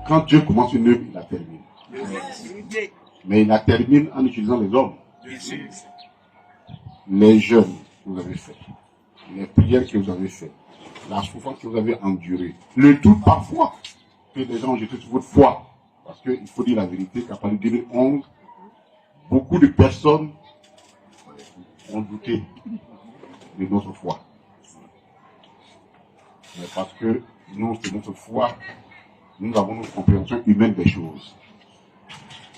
Quand Dieu commence une œuvre, il la termine. Mais il la termine en utilisant les hommes. Les jeûnes que vous avez fait, les prières que vous avez faites, la souffrance que vous avez endurée, le tout parfois que les gens ont jeté sur votre foi. Parce qu'il faut dire la vérité qu'à partir de 2011, beaucoup de personnes ont douté de notre foi. Mais parce que nous, c'est notre foi, nous avons notre compréhension humaine des choses.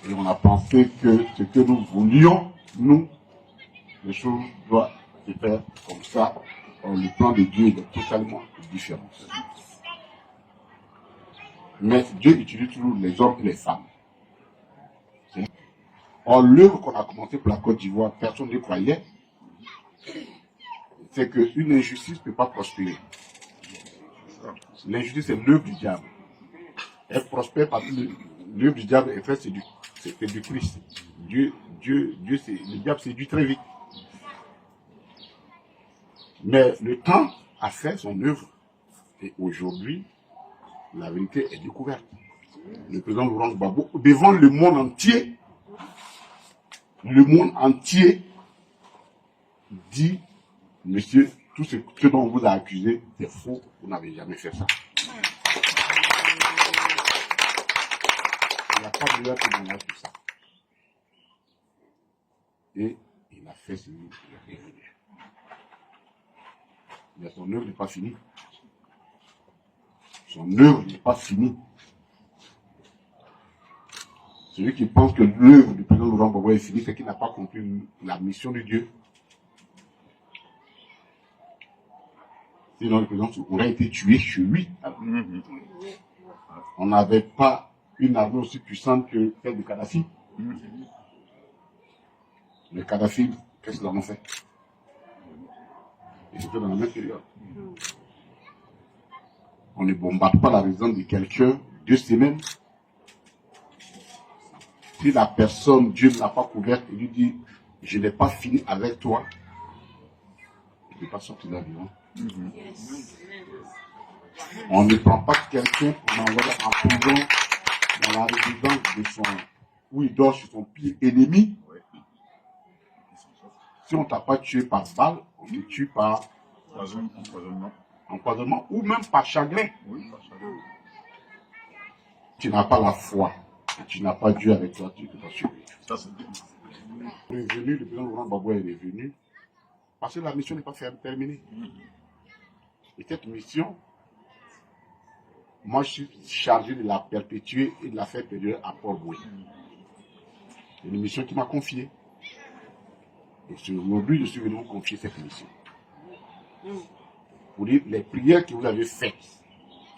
Et on a pensé que ce que nous voulions, nous, les choses doivent se faire comme ça. Or, le plan de Dieu est totalement différent. Mais Dieu utilise toujours les hommes et les femmes. Or, l'œuvre qu'on a commencé pour la Côte d'Ivoire, personne ne croyait, c'est qu'une injustice ne peut pas prospérer. L'injustice, c'est l'œuvre du diable. Elle prospère parce que l'œuvre du diable est faite, c'est du Christ. Le diable séduit très vite. Mais le temps a fait son œuvre. Et aujourd'hui, la vérité est découverte. Le président Laurent Gbagbo, devant le monde entier dit, monsieur, tout ce dont on vous a accusé, c'est faux, vous n'avez jamais fait ça. Il n'y a pas de meilleur témoignage que ça. Et il a fait ce qu'il est revenu. Mais son œuvre n'est pas finie. Son œuvre n'est pas finie. Celui qui pense que l'œuvre du président Laurent Gbagbo est finie, c'est qu'il n'a pas compris la mission de Dieu. Sinon, le président aurait été tué chez lui. On n'avait pas une armée aussi puissante que celle de Kadhafi. Le Kadhafi, qu'est-ce qu'ils en ont fait? Ils étaient dans la même période. On ne bombarde pas la résidence de quelqu'un 2 semaines. Si la personne, Dieu ne l'a pas couverte, il lui dit, je n'ai pas fini avec toi, il ne peut pas sortir de l'avion. On ne prend pas quelqu'un pour l'envoyer en prison dans la résidence de où il dort chez son pire ennemi. Si on ne t'a pas tué par balle, on te tue par empoisonnement ou même par chagrin. Tu n'as pas la foi, tu n'as pas Dieu avec toi, tu ne peux pas survivre. Le président Laurent Gbagbo est revenu parce que la mission n'est pas terminée. Et cette mission, moi je suis chargé de la perpétuer et de la faire perdurer à Port-Boué. C'est une mission qui m'a confiée. Et aujourd'hui, je suis venu vous confier cette mission. Pour dire les prières que vous avez faites.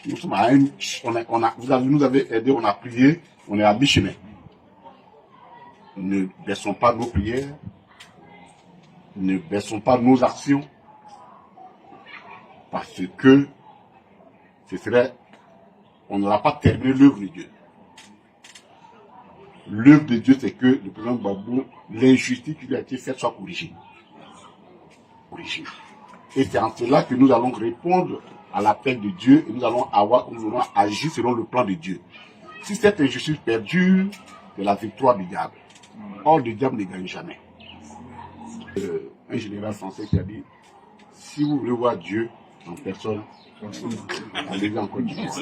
Nous sommes à vous nous avez aidé, on a prié, on est à mi-chemin. Ne baissons pas nos prières, ne baissons pas nos actions, parce que on n'aura pas terminé l'œuvre de Dieu. L'œuvre de Dieu, c'est que le président Gbagbo, l'injustice qui lui a été faite soit corrigée. Et c'est en cela que nous allons répondre à l'appel de Dieu et nous allons agir selon le plan de Dieu. Si cette injustice perdure, c'est la victoire du diable. Or, le diable ne gagne jamais. Un général français qui a dit, si vous voulez voir Dieu en personne, allez-y en Côte d'Ivoire.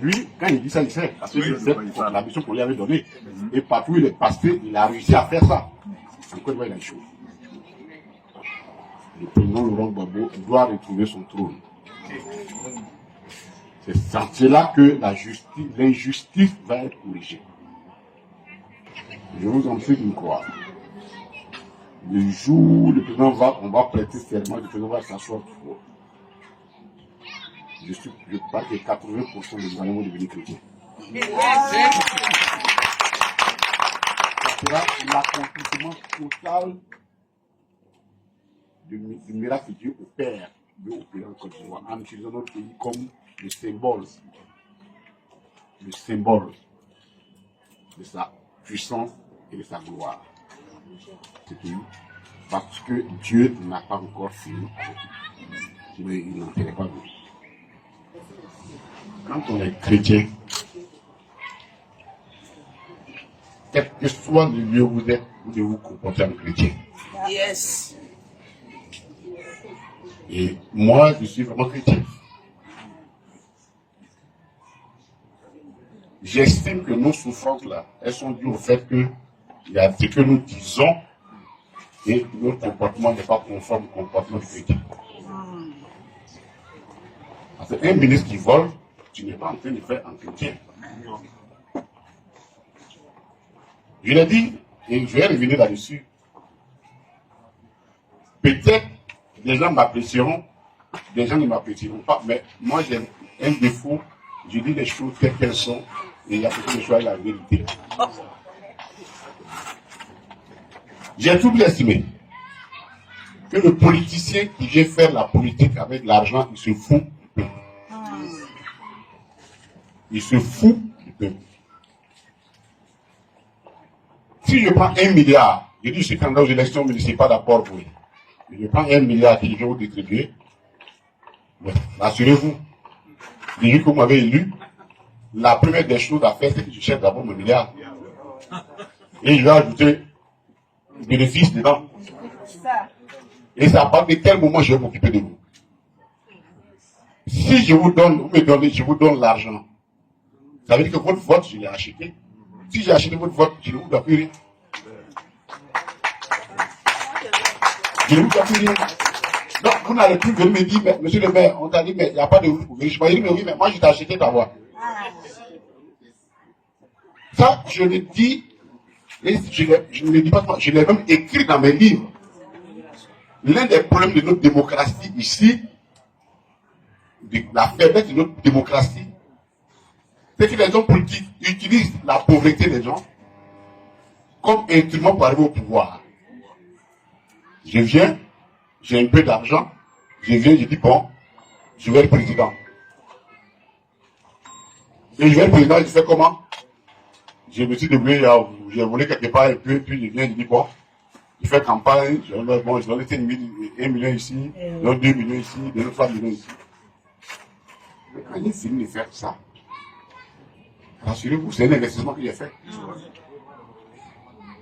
Lui, quand il dit ça, il sait. Parce que c'est la mission qu'on lui avait donnée. Et partout où il est passé, il a réussi à faire ça. En Côte d'Ivoire, il a échoué. Le président Laurent Gbagbo doit retrouver son trône. C'est là que l'injustice va être corrigée. Je vous en prie de me croire. Le jour où le président on va prêter serment, le président va s'asseoir fort. Je parle que 80% des Gouvernements vont devenir chrétiens. Ça sera l'accomplissement total du miracle de Dieu au Père de opérer en Côte d'Ivoire, en utilisant notre pays comme le symbole de sa puissance et de sa gloire. Ce pays, parce que Dieu n'a pas encore fini avec lui. Sinon, il n'en serait pas venu. Quand on est chrétien, quel que soit le lieu où vous êtes, vous devez vous comporter en chrétien. Yes. Et moi, je suis vraiment chrétien. J'estime que nos souffrances là, elles sont dues au fait que il y a ce que nous disons et notre comportement n'est pas conforme au comportement du chrétien. Parce qu'un ministre qui vole, tu n'es pas en train de faire un chrétien. Je l'ai dit, et je vais revenir là-dessus. Peut-être des gens m'apprécieront, des gens ne m'apprécieront pas, mais moi j'ai un défaut, je dis les choses telles qu'elles sont, et il y a peut-être des choses à la vérité. J'ai toujours estimé que le politicien qui vient faire la politique avec l'argent, il se fout du peuple. Il se fout du peuple. Si je prends 1 milliard, je dis je suis candidat aux élections municipales à Port-Bouilly. Je prends 1 milliard que je vais vous distribuer. Rassurez-vous, depuis que vous m'avez élu, la première des choses à faire, c'est que je cherche d'abord mon milliard. Et je vais ajouter le bénéfice dedans. Et c'est à partir de quel moment je vais m'occuper de vous. Si je vous donne, vous me donnez, je vous donne l'argent, ça veut dire que votre vote, je l'ai acheté. Si j'ai acheté votre vote, je ne vous dois plus rien. Je ne vous dois plus rien. Donc, vous n'allez plus venir me dire, mais, monsieur le maire, on t'a dit, mais il n'y a pas de route pour venir. Je m'ai dit, mais oui, mais moi, je t'ai acheté ta voix. Ça, je le dis, et je ne le dis pas, je l'ai même écrit dans mes livres. L'un des problèmes de notre démocratie ici, de la faiblesse de notre démocratie, c'est que les hommes politiques utilisent la pauvreté des gens comme instrument pour arriver au pouvoir. Je viens, j'ai un peu d'argent, je viens, je dis bon, je vais être président. Et je vais être président, je fais comment? Je me suis débrouillé, j'ai volé quelque part un peu, puis je viens, je dis bon, je fais campagne, je donne 1 million ici, je donne 2 millions ici, je donne 3 millions ici. Mais quand j'ai fini de faire ça, rassurez-vous, c'est un investissement que j'ai fait.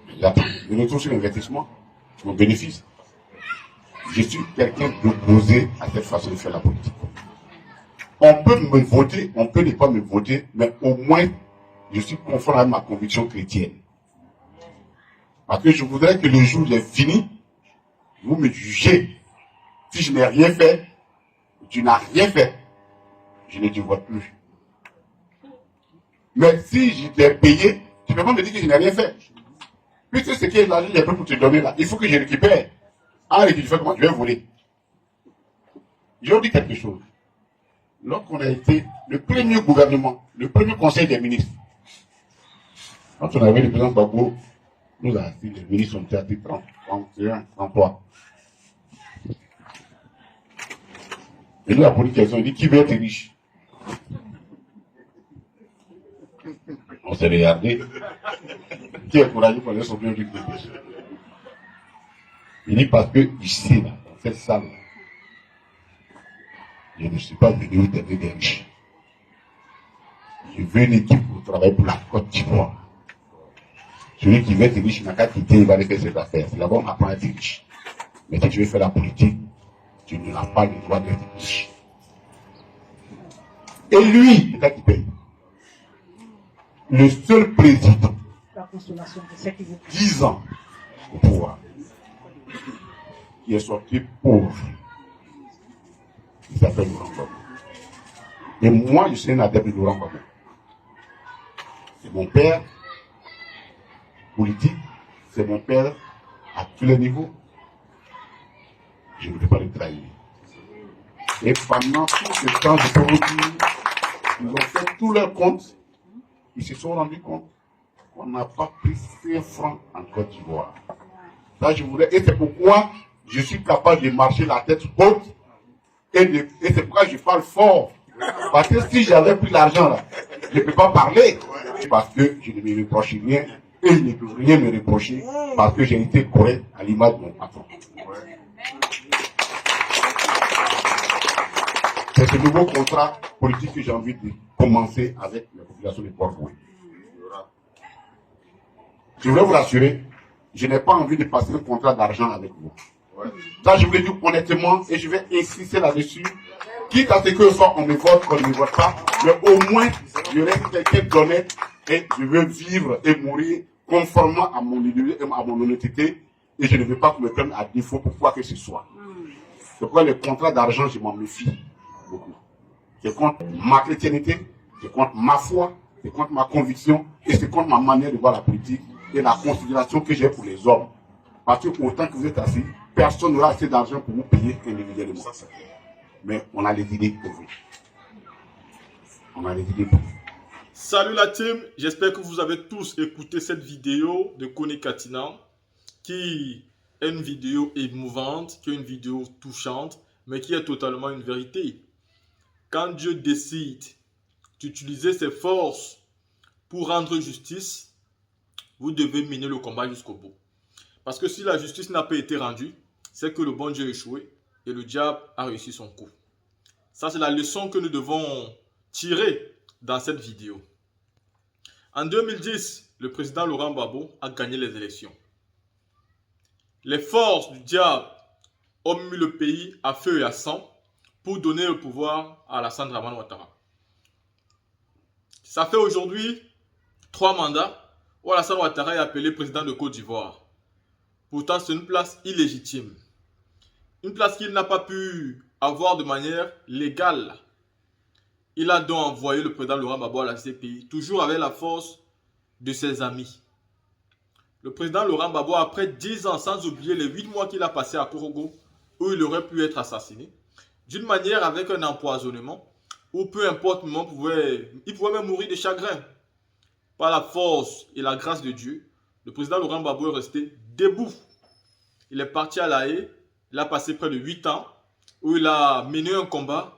Je retourne sur l'investissement, mon bénéfice. Je suis quelqu'un d'opposé à cette façon de faire la politique. On peut me voter, on peut ne pas me voter, mais au moins, je suis conforme à ma conviction chrétienne. Parce que je voudrais que le jour où j'ai fini, vous me jugez. Si je n'ai rien fait, tu n'as rien fait, je ne te vote plus. Mais si je t'ai payé, tu peux pas me dire que je n'ai rien fait. Puisque ce qui est l'argent, j'ai pas pour te donner là, il faut que je récupère. En récupérant, comment je vais voler? Je vous dis quelque chose. Lorsqu'on a été le premier gouvernement, le premier conseil des ministres, quand on avait le président Gbagbo, nous avons dit les ministres ont été à 30, 31, 33. Et nous, la police question, il dit qui veut être riche? On s'est regardé. Qui est courageux pour aller son bien riche? Il dit parce que ici, là, dans cette salle, je ne suis pas venu vous donner des riches. Je veux une équipe pour travailler pour la Côte d'Ivoire. Celui qui veut être riche, il n'a qu'à quitter, il va aller faire ses affaires. C'est d'abord on apprend à être riche. Mais si tu veux faire la politique, tu n'as pas le droit d'être riche. Et lui, c'est ça qui paye. Le seul président, 10 ans au pouvoir, qui est sorti pauvre, il s'appelle Laurent Gbagbo. Et moi, je suis un adepte de Laurent Gbagbo. C'est mon père politique, c'est mon père à tous les niveaux. Je ne peux pas le trahir. Et pendant tout ce temps, je peux vous dire, ils ont fait tous leurs comptes. Ils se sont rendus compte qu'on n'a pas pris 5 francs en Côte d'Ivoire. Ça, je voulais, et c'est pourquoi je suis capable de marcher la tête haute. Et c'est pourquoi je parle fort. Parce que si j'avais pris l'argent là, je ne peux pas parler. Parce que je ne me reproche rien. Et il ne peut rien me reprocher. Parce que j'ai été correct à l'image de mon patron. C'est ce nouveau contrat politique que j'ai envie de commencer avec la population de Port-Fouet. Je voulais vous rassurer, je n'ai pas envie de passer un contrat d'argent avec vous. Ça, je vous le dis honnêtement et je vais insister là-dessus. Quitte à ce que soit on me vote, qu'on ne me vote pas, mais au moins, je reste quelqu'un d'honnête et je veux vivre et mourir conformément à mon idée et à mon honnêteté et je ne veux pas qu'on me prenne à défaut pour quoi que ce soit. C'est pourquoi les contrats d'argent, je m'en méfie beaucoup. Je compte ma chrétienté, je compte ma foi, je compte ma conviction et je compte ma manière de voir la politique et la considération que j'ai pour les hommes. Parce que autant que vous êtes assis, personne n'aura assez d'argent pour vous payer individuellement. Mais on a les idées pour vous. On a les idées pour vous. Salut la team, j'espère que vous avez tous écouté cette vidéo de Kone Katina, qui est une vidéo émouvante, qui est une vidéo touchante, mais qui est totalement une vérité. Quand Dieu décide d'utiliser ses forces pour rendre justice, vous devez mener le combat jusqu'au bout. Parce que si la justice n'a pas été rendue, c'est que le bon Dieu a échoué et le diable a réussi son coup. Ça, c'est la leçon que nous devons tirer dans cette vidéo. En 2010, le président Laurent Gbagbo a gagné les élections. Les forces du diable ont mis le pays à feu et à sang pour donner le pouvoir à Alassane Dramane Ouattara. Ça fait aujourd'hui 3 mandats où Alassane Ouattara est appelé président de Côte d'Ivoire. Pourtant, c'est une place illégitime. Une place qu'il n'a pas pu avoir de manière légale. Il a donc envoyé le président Laurent Gbagbo à la CPI, toujours avec la force de ses amis. Le président Laurent Gbagbo, après 10 ans, sans oublier les 8 mois qu'il a passé à Korogo, où il aurait pu être assassiné, d'une manière avec un empoisonnement, où peu importe le moment, il pouvait même mourir de chagrin. Par la force et la grâce de Dieu, le président Laurent Gbagbo est resté debout. Il est parti à La Haye, il a passé près de 8 ans, où il a mené un combat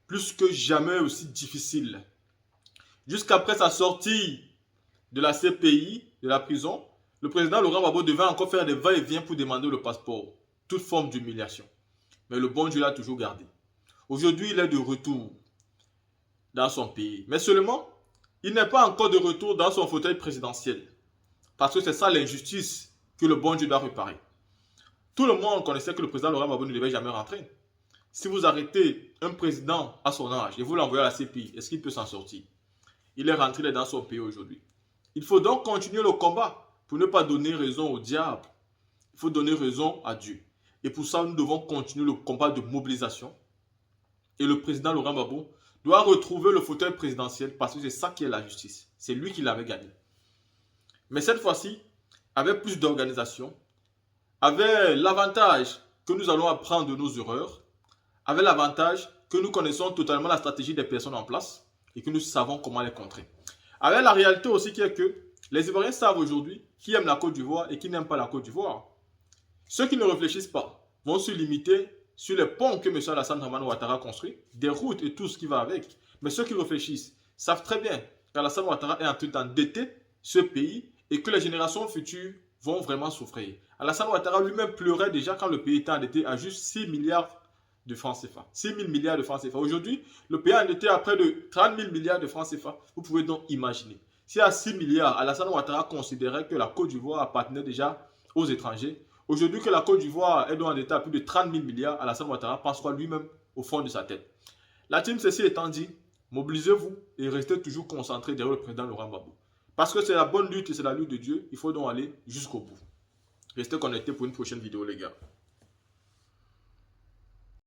plus que jamais aussi difficile. Jusqu'après sa sortie de la CPI, de la prison, le président Laurent Gbagbo devait encore faire des va-et-vient pour demander le passeport. Toute forme d'humiliation. Mais le bon Dieu l'a toujours gardé. Aujourd'hui, il est de retour dans son pays. Mais seulement, il n'est pas encore de retour dans son fauteuil présidentiel. Parce que c'est ça l'injustice que le bon Dieu doit réparer. Tout le monde connaissait que le président Laurent Gbagbo ne devait jamais rentrer. Si vous arrêtez un président à son âge et vous l'envoyez à la CPI, est-ce qu'il peut s'en sortir? Il est rentré dans son pays aujourd'hui. Il faut donc continuer le combat pour ne pas donner raison au diable. Il faut donner raison à Dieu. Et pour ça, nous devons continuer le combat de mobilisation. Et le président Laurent Gbagbo doit retrouver le fauteuil présidentiel parce que c'est ça qui est la justice. C'est lui qui l'avait gagné. Mais cette fois-ci, avec plus d'organisation, avec l'avantage que nous allons apprendre de nos erreurs, avec l'avantage que nous connaissons totalement la stratégie des personnes en place et que nous savons comment les contrer. Avec la réalité aussi qui est que les Ivoiriens savent aujourd'hui qui aiment la Côte d'Ivoire et qui n'aiment pas la Côte d'Ivoire. Ceux qui ne réfléchissent pas vont se limiter sur les ponts que M. Alassane Dramane Ouattara a construits, des routes et tout ce qui va avec. Mais ceux qui réfléchissent savent très bien qu'Alassane Ouattara est en train d'endetter ce pays et que les générations futures vont vraiment souffrir. Alassane Ouattara lui-même pleurait déjà quand le pays était endetté à juste 6 milliards de francs CFA. 6 000 milliards de francs CFA. Aujourd'hui, le pays est endetté à près de 30 000 milliards de francs CFA. Vous pouvez donc imaginer. Si à 6 milliards, Alassane Ouattara considérait que la Côte d'Ivoire appartenait déjà aux étrangers, aujourd'hui que la Côte d'Ivoire est donc endettée à plus de 30 000 milliards, Alassane Ouattara pense quoi lui-même au fond de sa tête. La team, ceci étant dit, mobilisez-vous et restez toujours concentrés derrière le président Laurent Gbagbo. Parce que c'est la bonne lutte et c'est la lutte de Dieu, il faut donc aller jusqu'au bout. Restez connectés pour une prochaine vidéo les gars.